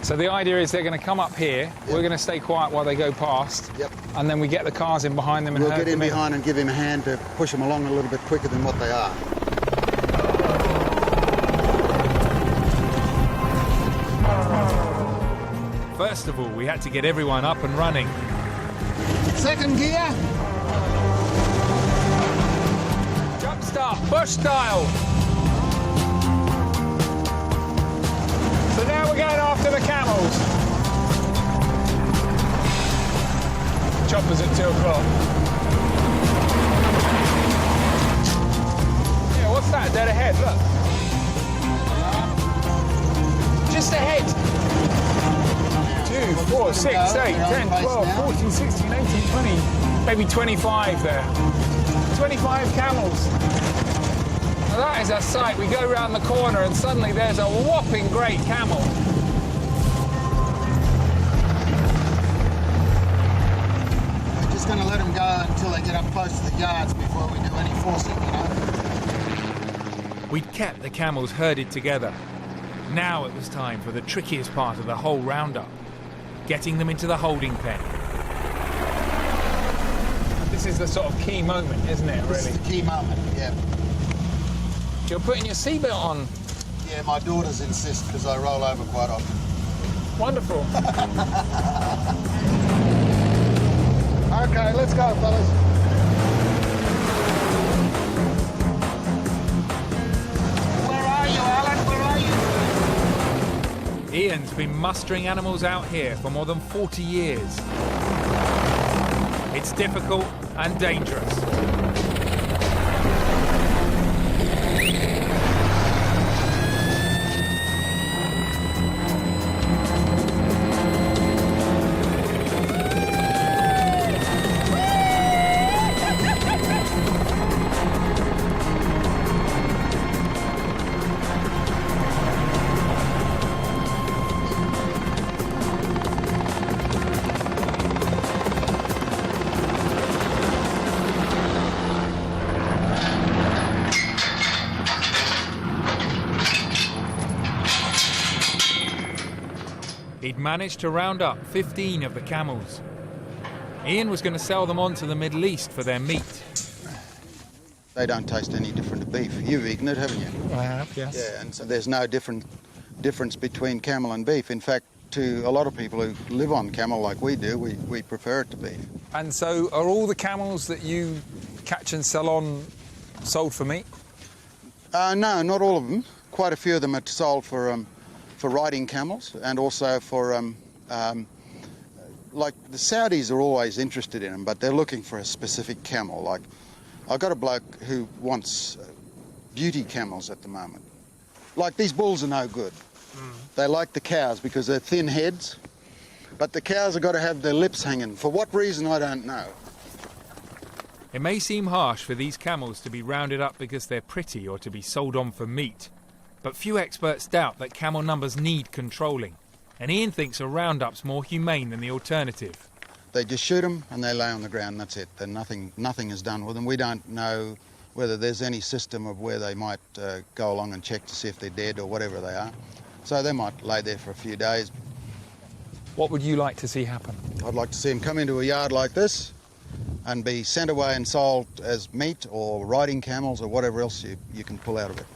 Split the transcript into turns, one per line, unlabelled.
So the idea is they're going to come up here,
Yep.
we're going to stay quiet while they go past,
Yep.
and then we get the cars in behind them and
We'll
herd
get in
them
behind and give him a hand to push them along a little bit quicker than what they are.
First of all, we had to get everyone up and running.
Second gear.
Jump start, bush style. So now we're going after the camels. Chopper's at 2 o'clock. Yeah, what's that dead ahead? Look. Just ahead. 2, 4, 6, 8, 10, 12, 14, 16, 18, 20, maybe 25 there. 25 camels. Now that is a sight. We go round the corner and suddenly there's a whopping great camel.
We're just going to let them go until they get up close to the yards before we do any forcing, you know.
We'd kept the camels herded together. Now it was time for the trickiest part of the whole roundup. Getting them into the holding pen. This is the sort of key moment, isn't it, really?
This is the key moment, yeah.
You're putting your seatbelt on.
Yeah, my daughters insist because I roll over quite often.
Wonderful.
Okay, let's go, fellas. Where are you, Alan? Where are you?
Ian's been mustering animals out here for more than 40 years. It's difficult and dangerous. He'd managed to round up 15 of the camels. Ian was going to sell them on to the Middle East for their meat.
They don't taste any different to beef. You've eaten it, haven't you?
I have, yes.
Yeah, and so there's no difference between camel and beef. In fact, to a lot of people who live on camel like we do, we prefer it to beef.
And so are all the camels that you catch and sell on sold for meat?
No, not all of them. Quite a few of them are sold for riding camels and also for, like the Saudis are always interested in them, but they're looking for a specific camel. Like, I've got a bloke who wants beauty camels at the moment. Like, these bulls are no good. They like the cows because they're thin heads, but the cows have got to have their lips hanging. For what reason, I don't know.
It may seem harsh for these camels to be rounded up because they're pretty or to be sold on for meat, but few experts doubt that camel numbers need controlling, and Ian thinks a roundup's more humane than the alternative.
They just shoot them and they lay on the ground, and that's it. Then nothing is done with them. We don't know whether there's any system of where they might go along and check to see if they're dead or whatever they are. So they might lay there for a few days.
What would you like to see happen?
I'd like to see them come into a yard like this and be sent away and sold as meat or riding camels or whatever else you can pull out of it.